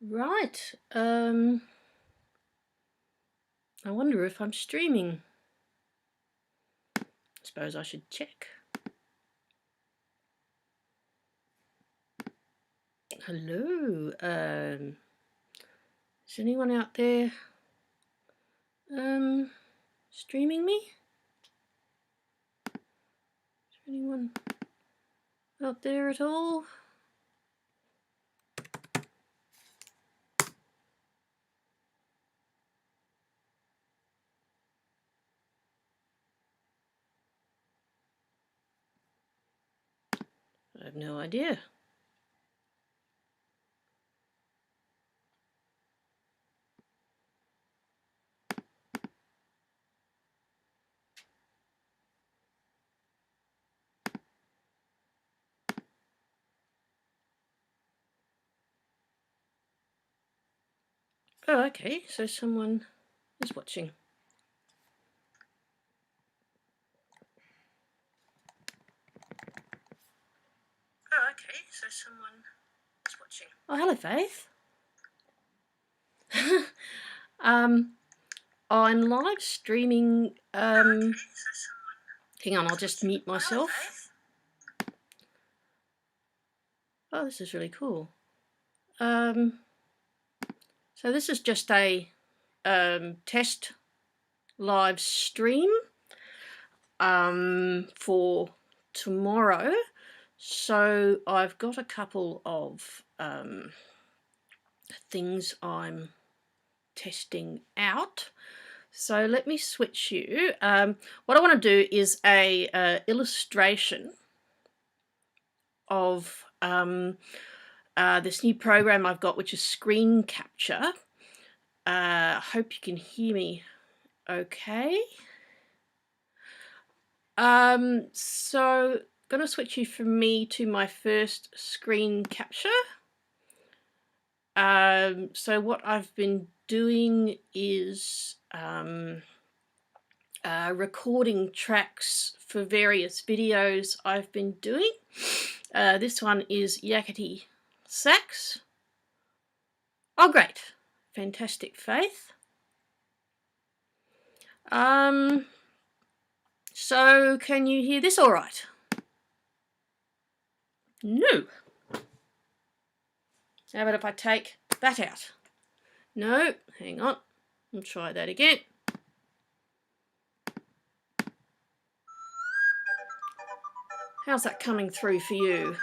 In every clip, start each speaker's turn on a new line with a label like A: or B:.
A: Right. I wonder if I'm streaming. Suppose I should check. Hello. Is anyone out there streaming me? Is there anyone out there at all? I have no idea. Oh, okay, so someone is watching. Oh, okay, so someone is watching. Oh, hello, Faith. I'm live streaming. Hang on, I'll just mute myself. Oh, this is really cool. So this is just a test live stream for tomorrow. So I've got a couple of things I'm testing out. So let me switch you. What I want to do is a illustration of this new program I've got, which is screen capture. I hope you can hear me okay. So going to switch you from me to my first screen capture. So what I've been doing is recording tracks for various videos I've been doing. This one is Yakety Sax. Oh, great. Fantastic, Faith. So can you hear this all right? No. How about if I take that out? No, hang on. I'll try that again. How's that coming through for you?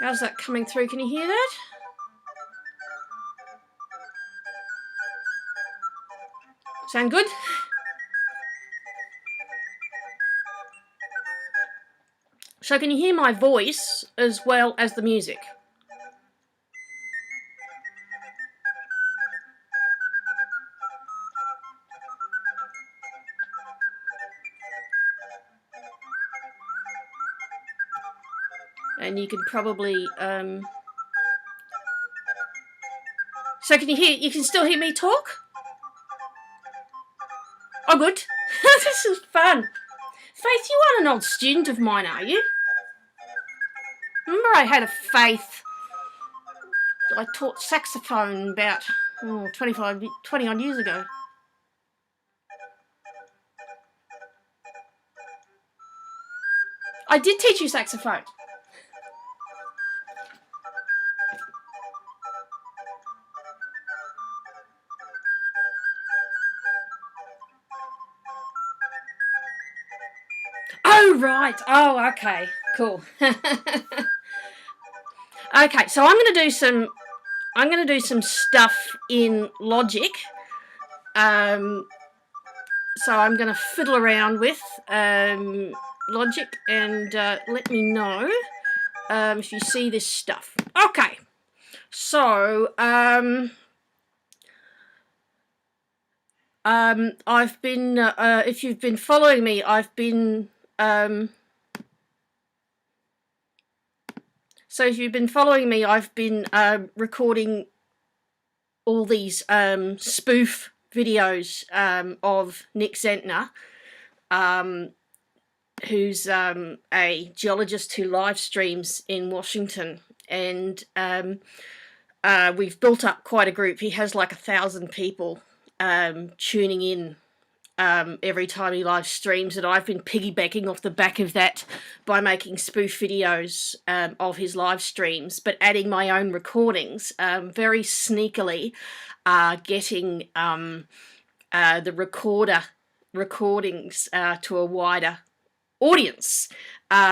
A: How's that coming through? Can you hear that? Sound good? So can you hear my voice as well as the music? And you can probably so can you hear? You can still hear me talk? Oh, good. This is fun. Faith, you aren't an old student of mine, are you? Remember I had a Faith. I taught saxophone about 20 odd years ago. I did teach you saxophone. Oh, right. Oh, okay. Cool. Okay, so I'm going to do some stuff in Logic. So I'm going to fiddle around with Logic and let me know if you see this stuff. Okay, so I've been, if you've been following me, I've been, So if you've been following me, I've been recording all these spoof videos of Nick Zentner, who's a geologist who live streams in Washington, and we've built up quite a group. He has like 1,000 people tuning in every time he live streams, and I've been piggybacking off the back of that by making spoof videos of his live streams, but adding my own recordings, very sneakily getting the recordings to a wider audience.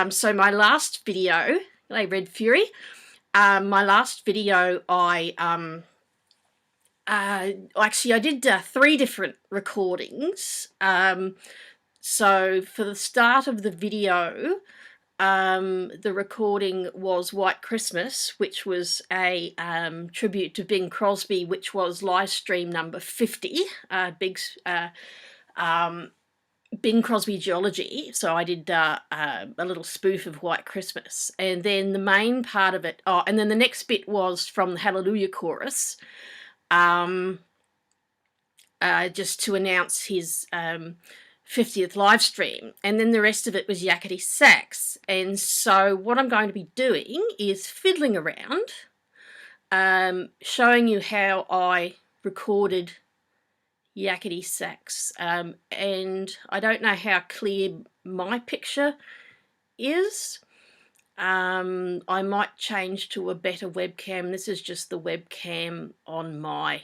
A: So my last video, Red Fury, my last video, actually I did 3 different recordings. So for the start of the video, the recording was White Christmas, which was a tribute to Bing Crosby, which was live stream number 50, Bing Crosby Geology. So I did a little spoof of White Christmas, and then the main part of it, and then the next bit was from the Hallelujah Chorus, just to announce his 50th live stream, and then the rest of it was yakety sax. And so what I'm going to be doing is fiddling around, showing you how I recorded yakety sax, and I don't know how clear my picture is. I might change to a better webcam. This is just the webcam on my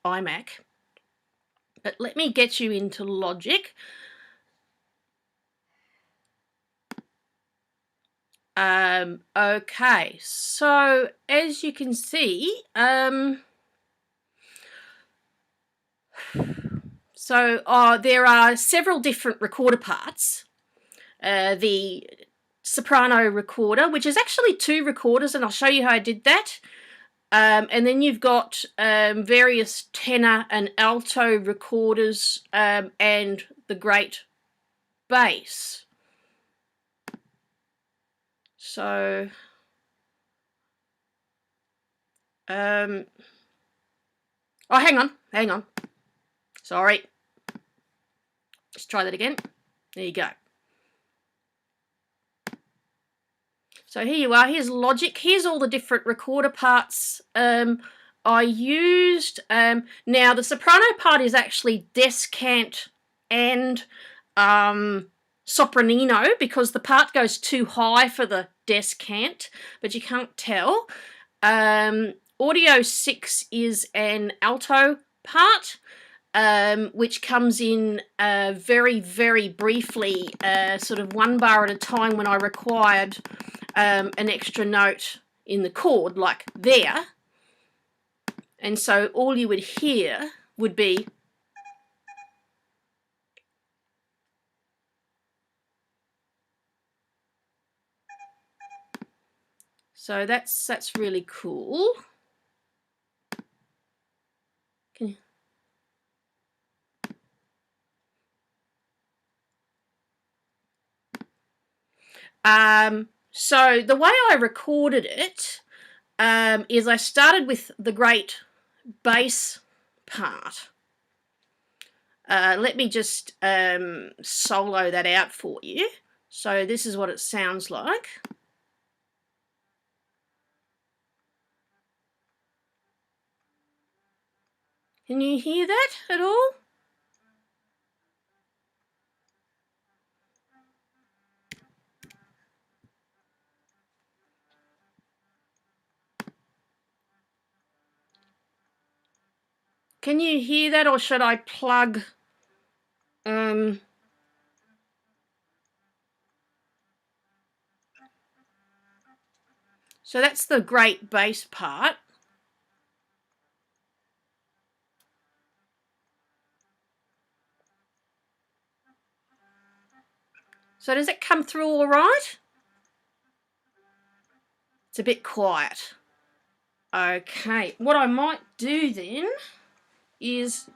A: iMac. But let me get you into Logic. Okay, so as you can see, there are several different recorder parts. The soprano recorder, which is actually 2 recorders, and I'll show you how I did that. And then you've got various tenor and alto recorders, and the great bass. So, oh, hang on. Sorry. Let's try that again. There you go. So here you are. Here's Logic. Here's all the different recorder parts I used. Now, the soprano part is actually descant and sopranino, because the part goes too high for the descant, but you can't tell. Audio 6 is an alto part, which comes in very, very briefly, sort of 1 bar at a time when I required an extra note in the chord, like there. And so all you would hear would be so that's really cool. Can you... So the way I recorded it is I started with the great bass part. Let me just solo that out for you. So this is what it sounds like. Can you hear that at all? Can you hear that, or should I plug? So that's the great bass part. So does it come through all right? It's a bit quiet. Okay, what I might do then is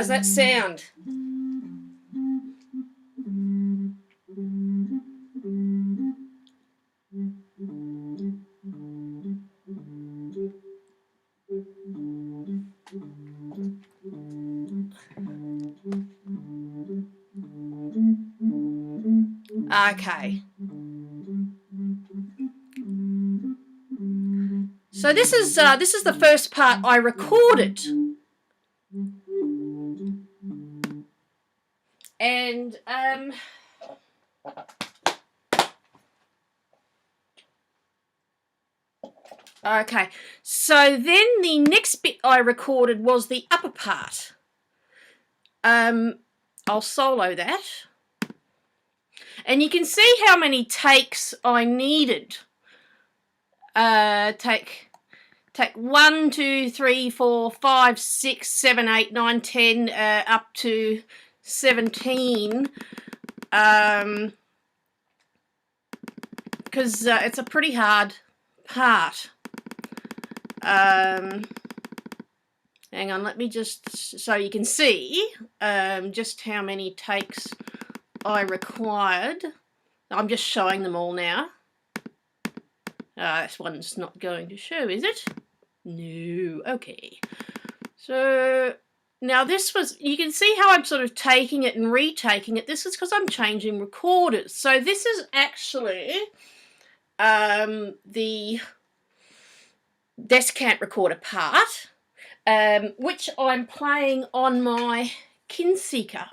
A: How's that sound? Okay. So this is the first part I recorded, and okay. So then the next bit I recorded was the upper part. I'll solo that, and you can see how many takes I needed. Take 1, 2, 3, 4, 5, 6, 7, 8, 9, 10, up to 17. Because it's a pretty hard part. Hang on, let me just, so you can see just how many takes I required. I'm just showing them all now. This one's not going to show, is it? No. Okay. So now this was, you can see how I'm sort of taking it and retaking it. This is because I'm changing recorders. So this is actually the descant recorder part, which I'm playing on my Kinseeker.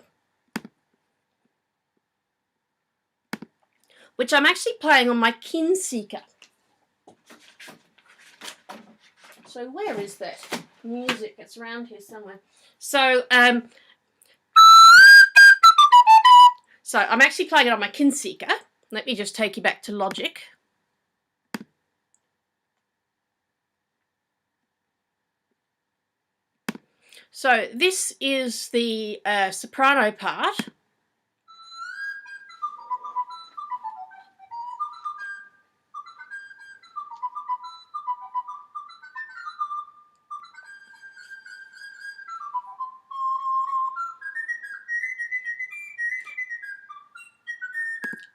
A: Which I'm actually playing on my Kinseeker. So where is that music? It's around here somewhere. So so I'm actually playing it on my Kinseeker. Let me just take you back to Logic. So this is the soprano part.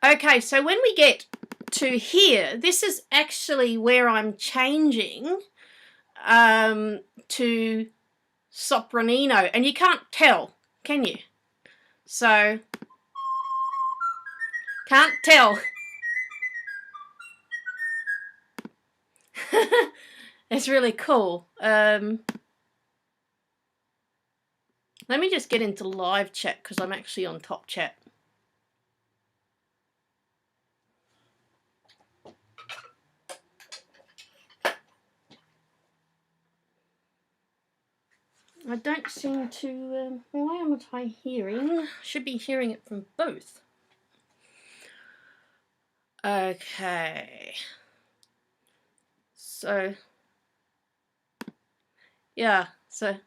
A: Okay, so when we get to here, this is actually where I'm changing to sopranino, and you can't tell, can you? So, can't tell. It's really cool. Let me just get into live chat because I'm actually on top chat. I don't seem to, why am I hearing? Should be hearing it from both. Okay. So, yeah, so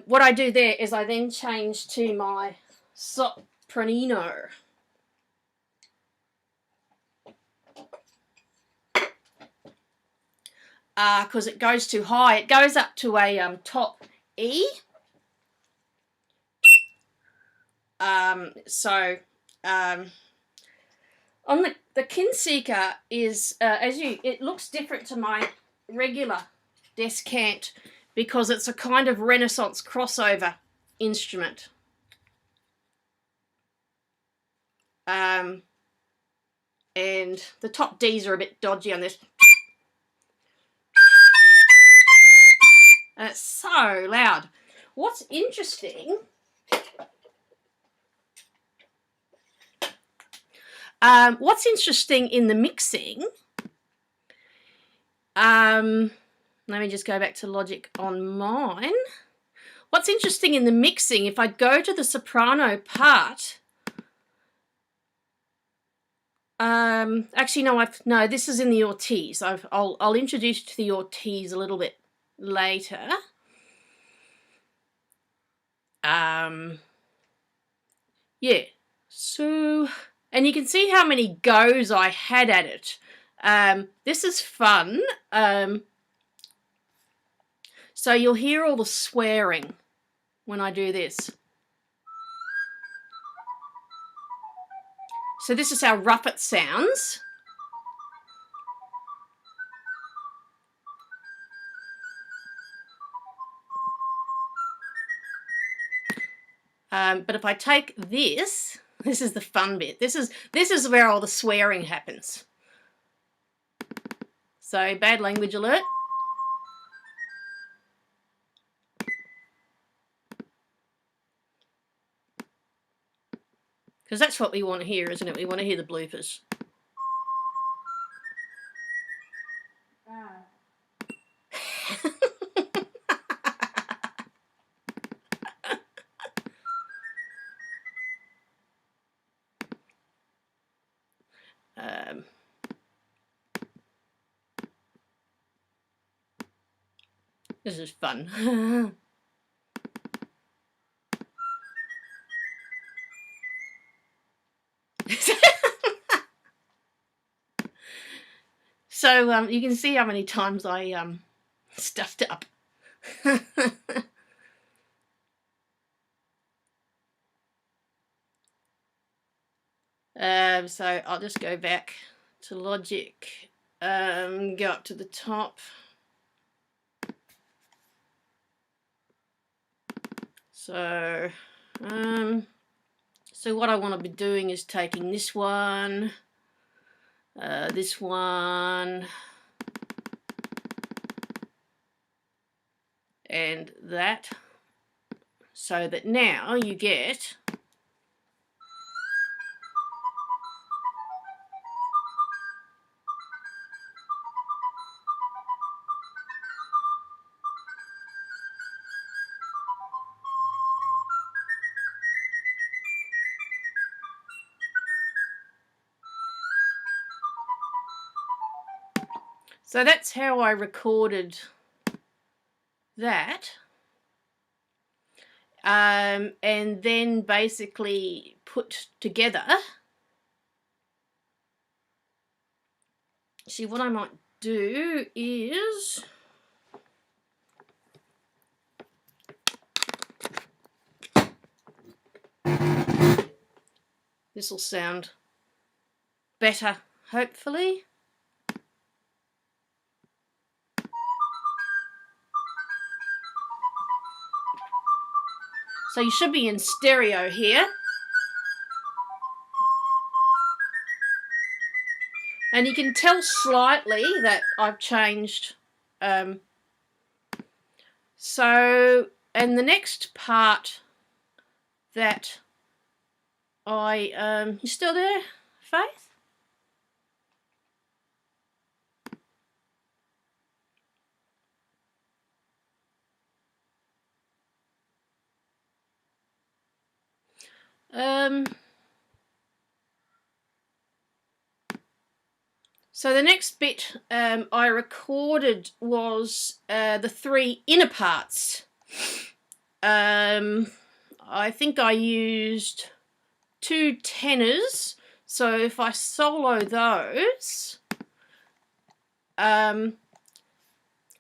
A: what I do there is I then change to my sopranino. Because it goes too high. It goes up to a top E. On the Kinseeker is it looks different to my regular descant because it's a kind of Renaissance crossover instrument. And the top Ds are a bit dodgy on this. And it's so loud. What's interesting in the mixing, let me just go back to Logic on mine. What's interesting in the mixing, if I go to the soprano part, actually no, this is in the Ortiz. I'll introduce you to the Ortiz a little bit later. Yeah, so, and you can see how many goes I had at it. This is fun. So you'll hear all the swearing when I do this. So this is how rough it sounds. But if I take this is the fun bit. This is where all the swearing happens. So bad language alert. Because that's what we want to hear, isn't it? We want to hear the bloopers. This is fun. So you can see how many times I stuffed up. So I'll just go back to Logic, go up to the top. So what I want to be doing is taking this one, and that, so that now you get so that's how I recorded that, and then basically put together. See, what I might do is this will sound better, hopefully. So you should be in stereo here. And you can tell slightly that I've changed. So, and the next part that you still there, Faith? So the next bit I recorded was the three inner parts. I think I used 2 tenors. So if I solo those, and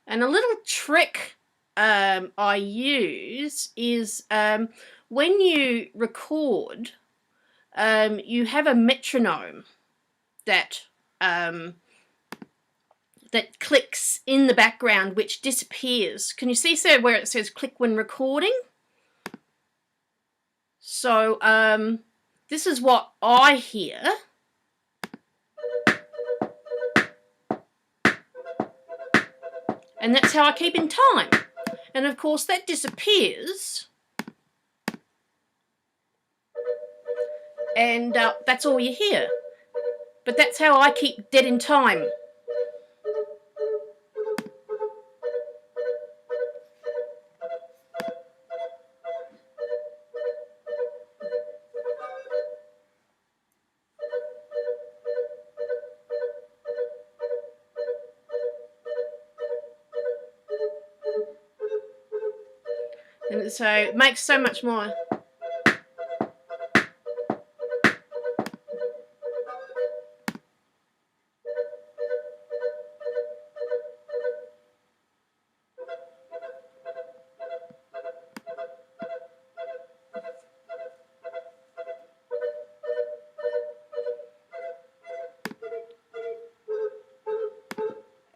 A: a little trick I use is when you record, you have a metronome that that clicks in the background, which disappears. Can you see where it says click when recording? So this is what I hear. And that's how I keep in time. And of course that disappears. And that's all you hear. But that's how I keep dead in time. And so it makes so much more.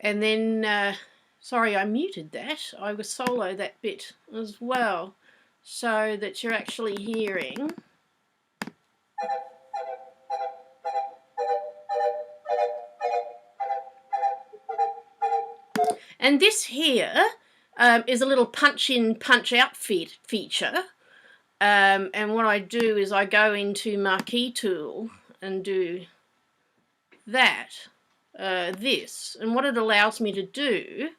A: And then, sorry, I muted that. I will solo that bit as well, so that you're actually hearing. And this here is a little punch-in, punch-out feature. And what I do is I go into Marquee Tool and do that, this. And what it allows me to do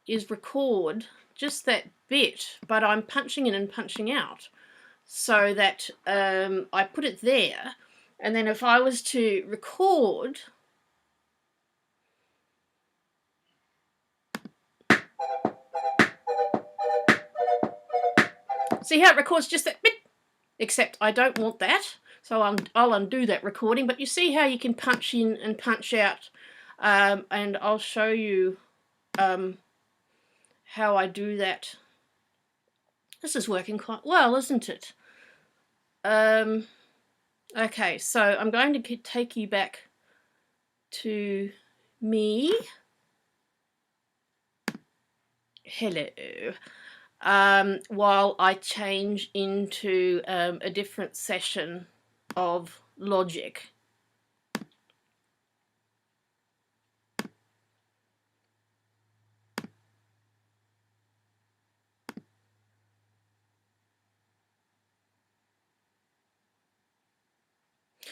A: is record just that bit, but I'm punching in and punching out, so that I put it there. And then if I was to record, see how it records just that bit? Except I don't want that, so I'll undo that recording. But you see how you can punch in and punch out, and I'll show you how I do that. This is working quite well, isn't it? Okay, so I'm going to take you back to me. Hello. While I change into a different session of Logic.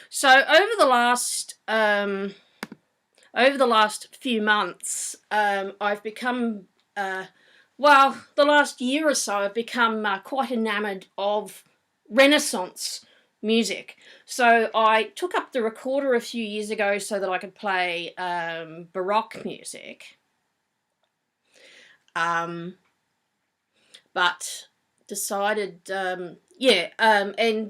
A: So over the last few months, I've become well, the last year or so, I've become quite enamoured of Renaissance music. So I took up the recorder a few years ago so that I could play Baroque music. But decided, and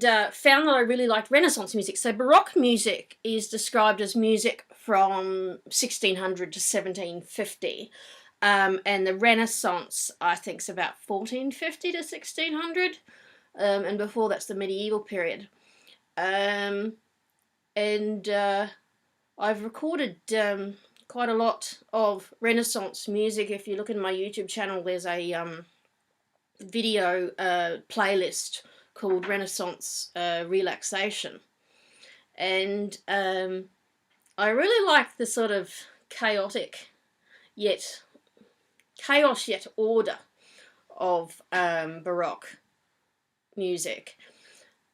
A: found that I really liked Renaissance music. So Baroque music is described as music from 1600 to 1750. And the Renaissance, I think, is about 1450 to 1600, and before that's the medieval period. I've recorded quite a lot of Renaissance music. If you look in my YouTube channel, there's a video playlist called Renaissance Relaxation. And I really like the sort of chaos yet order of Baroque music.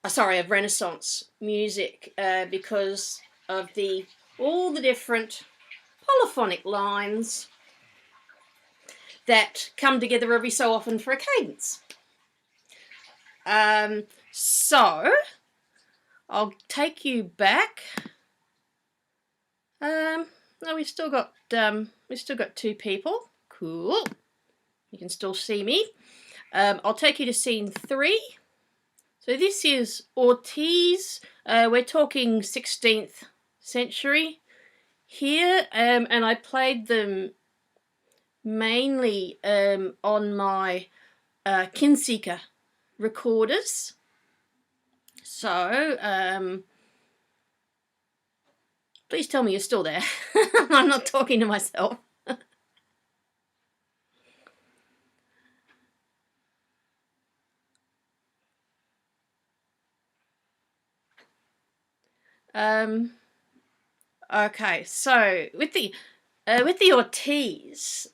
A: Of Renaissance music, because of all the different polyphonic lines that come together every so often for a cadence. So I'll take you back. No, we've still got two people. Cool. You can still see me. I'll take you to scene 3. So this is Ortiz. We're talking 16th century here, and I played them mainly on my Kinseeker recorders. So please tell me you're still there. I'm not talking to myself. Okay, so with the Ortiz,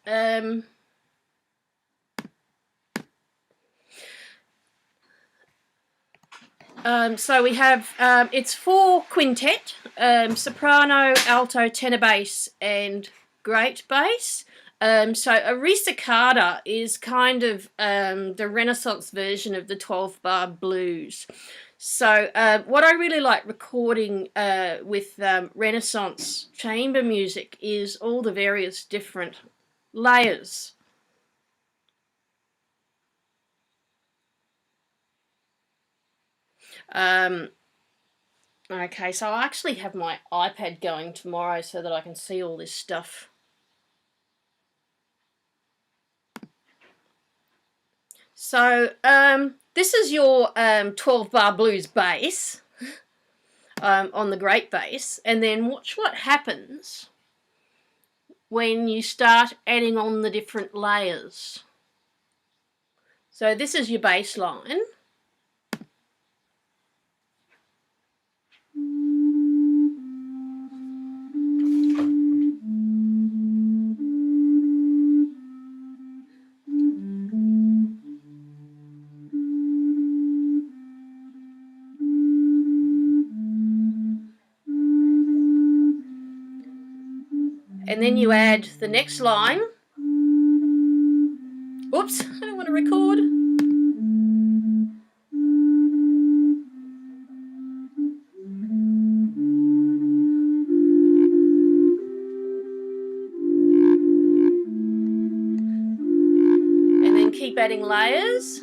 A: so we have it's 4 quintet, soprano, alto, tenor bass, and great bass. So a risicata is kind of the Renaissance version of the 12-bar blues. So what I really like recording with Renaissance chamber music is all the various different layers. Okay, so I actually have my iPad going tomorrow so that I can see all this stuff. So this is your 12-bar blues bass on the great bass, and then watch what happens when you start adding on the different layers. So this is your baseline. And then you add the next line. Oops, I don't want to record. And then keep adding layers.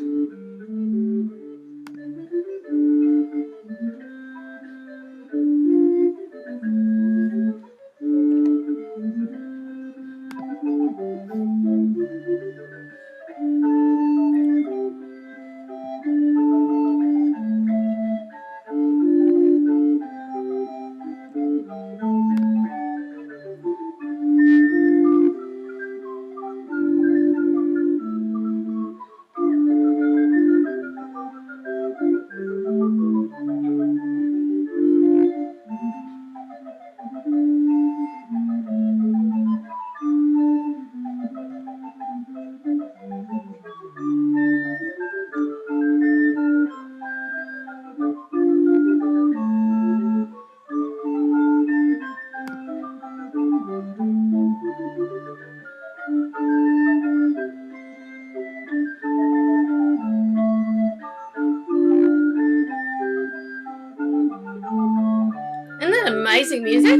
A: Isn't that amazing music?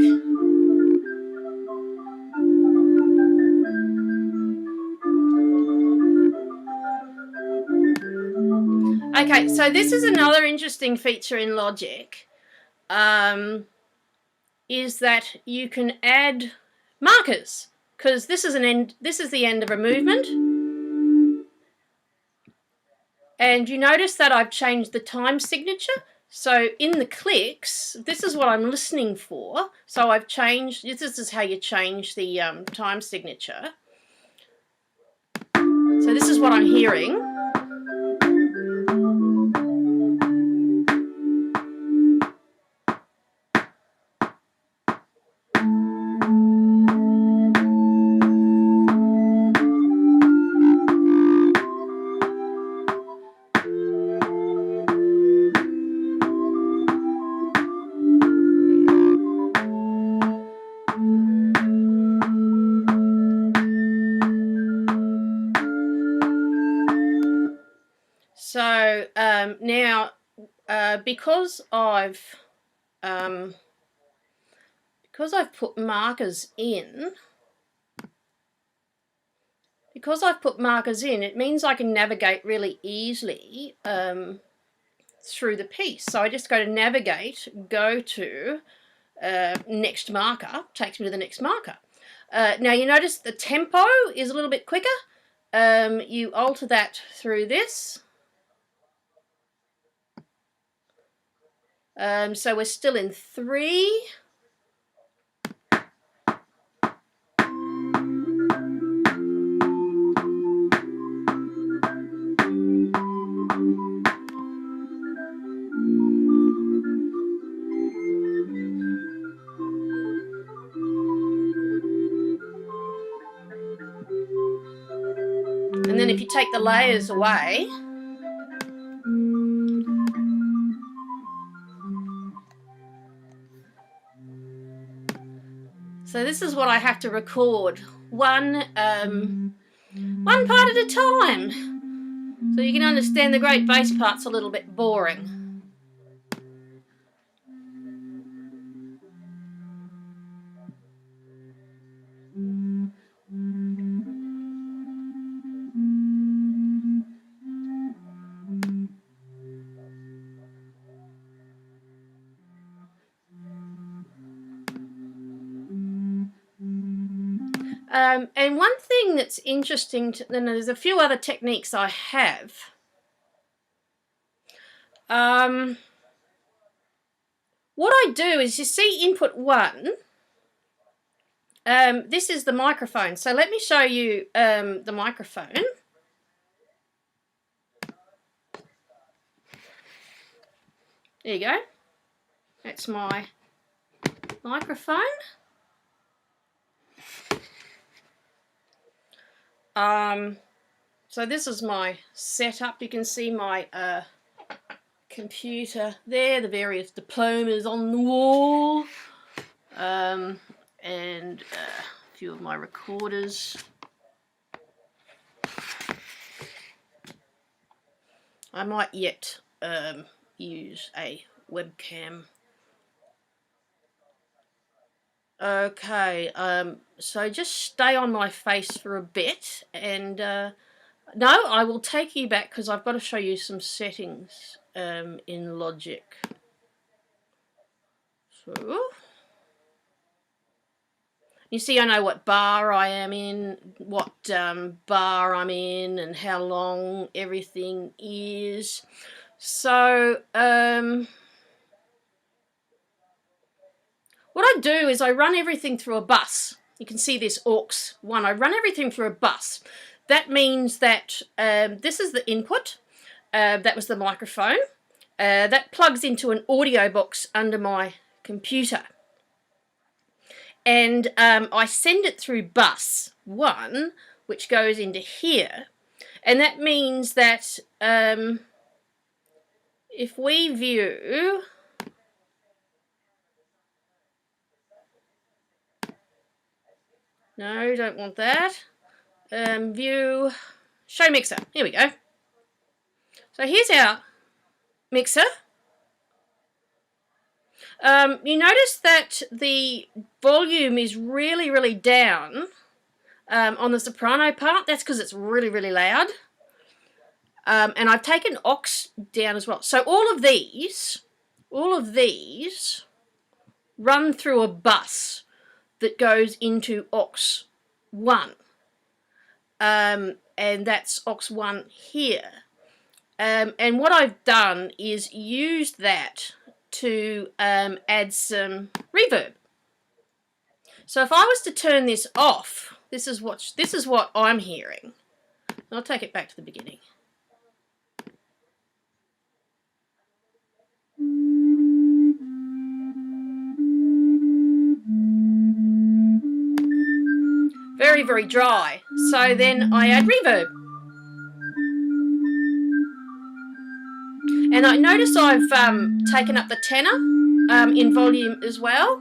A: Okay, so this is another interesting feature in Logic, is that you can add markers, because this is the end of a movement. And you notice that I've changed the time signature. So in the clicks, this is what I'm listening for. So I've changed, this is how you change the time signature. So this is what I'm hearing. So now, because I've put markers in, it means I can navigate really easily through the piece. So I just go to navigate, go to next marker, takes me to the next marker. Now you notice the tempo is a little bit quicker. You alter that through this. So we're still in 3. And then if you take the layers away, so this is what I have to record, one part at a time. So you can understand the great bass part's a little bit boring. And one thing that's interesting, then there's a few other techniques I have. What I do is, you see input 1, this is the microphone. So let me show you the microphone. There you go. That's my microphone. So this is my setup. You can see my computer there, the various diplomas on the wall, and a few of my recorders. I might yet use a webcam. Okay, so just stay on my face for a bit, and no, I will take you back because I've got to show you some settings in Logic. So, you see I know what bar I am in, what bar I'm in, and how long everything is. So, what I do is I run everything through a bus. You can see this aux 1. I run everything through a bus. That means that this is the input. That was the microphone. That plugs into an audio box under my computer. And I send it through bus 1, which goes into here. And that means that if we view... No, don't want that. View, show mixer. Here we go. So here's our mixer. You notice that the volume is really, really down on the soprano part. That's because it's really, really loud. And I've taken aux down as well. So all of these run through a bus that goes into aux 1. And that's aux 1 here. And what I've done is used that to add some reverb. So if I was to turn this off, this is what I'm hearing. I'll take it back to the beginning. Very, very dry. So then I add reverb. And I notice I've taken up the tenor in volume as well.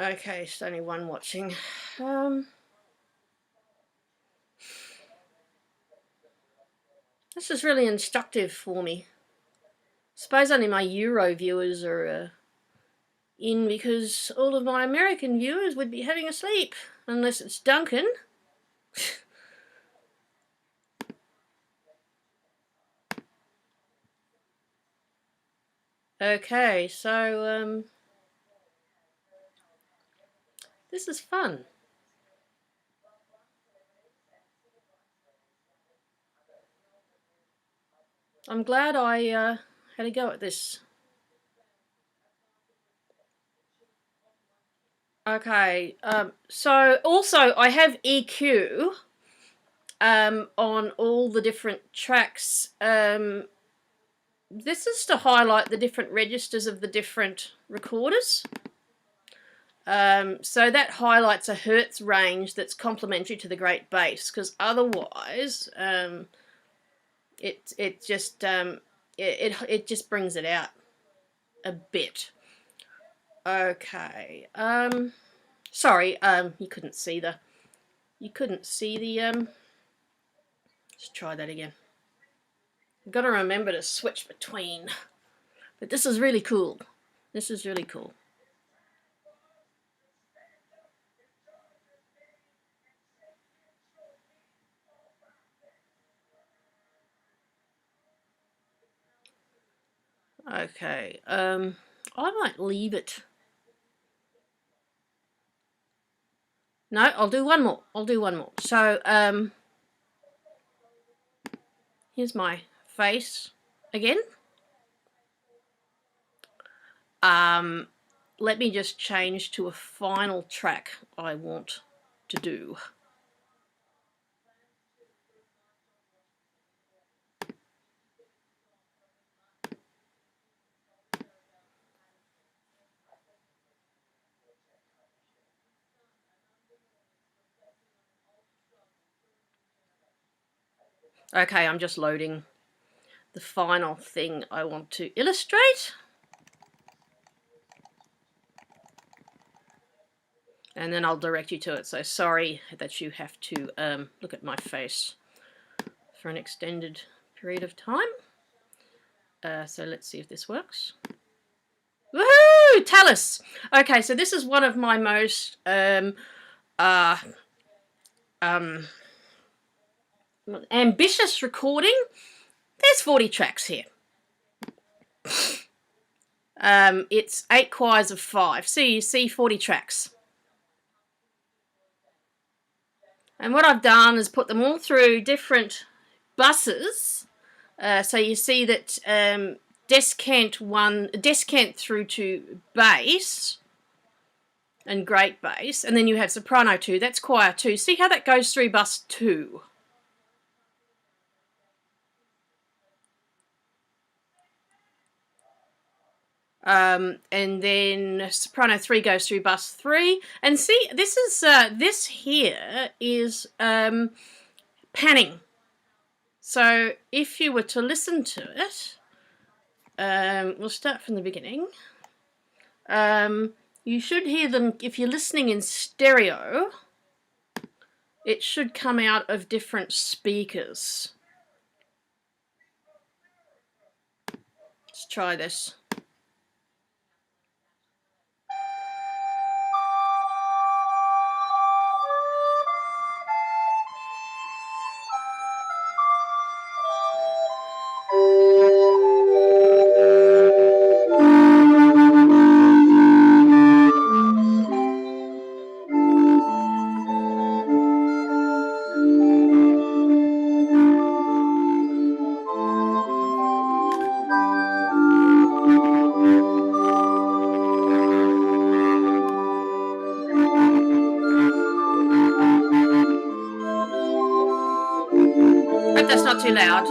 A: Okay, it's only one watching. This is really instructive for me. Suppose only my Euro viewers are in, because all of my American viewers would be having a sleep, unless it's Duncan. Okay, so this is fun. I'm glad I had a go at this. Okay, so also I have EQ on all the different tracks. This is to highlight the different registers of the different recorders. So that highlights a hertz range that's complementary to the great bass, because otherwise it just brings it out a bit. Okay. Sorry, you couldn't see the let's try that again. I've got to remember to switch between. But this is really cool. This is really cool. Okay, I might leave it. No, I'll do one more. So, here's my face again. Let me just change to a final track I want to do. Okay, I'm just loading the final thing I want to illustrate. And then I'll direct you to it. So sorry that you have to look at my face for an extended period of time. So let's see if this works. Woohoo! Talus! Okay, so this is one of my most ambitious recording. There's 40 tracks here. It's 8 choirs of 5. So you see 40 tracks. And what I've done is put them all through different buses. So you see that descant through to bass and great bass, and then you have soprano 2. That's choir 2. See how that goes through bus 2. And then soprano 3 goes through bus 3. And see, this here is panning. So if you were to listen to it, we'll start from the beginning. You should hear them, if you're listening in stereo, it should come out of different speakers. Let's try this. Hope that's not too loud.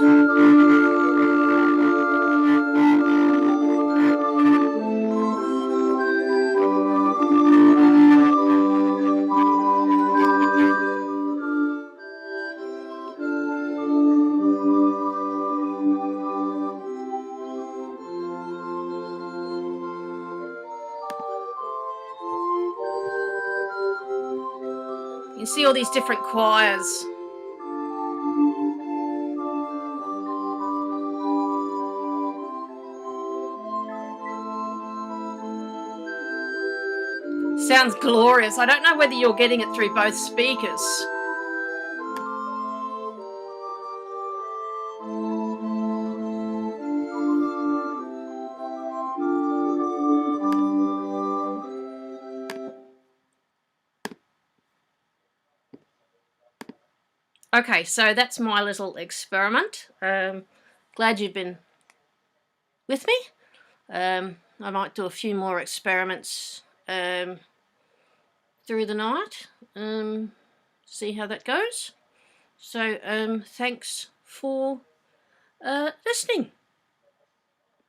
A: You see all these different choirs. Sounds glorious. I don't know whether you're getting it through both speakers. Okay, so that's my little experiment. Glad you've been with me. I might do a few more experiments through the night. See how that goes. So thanks for listening.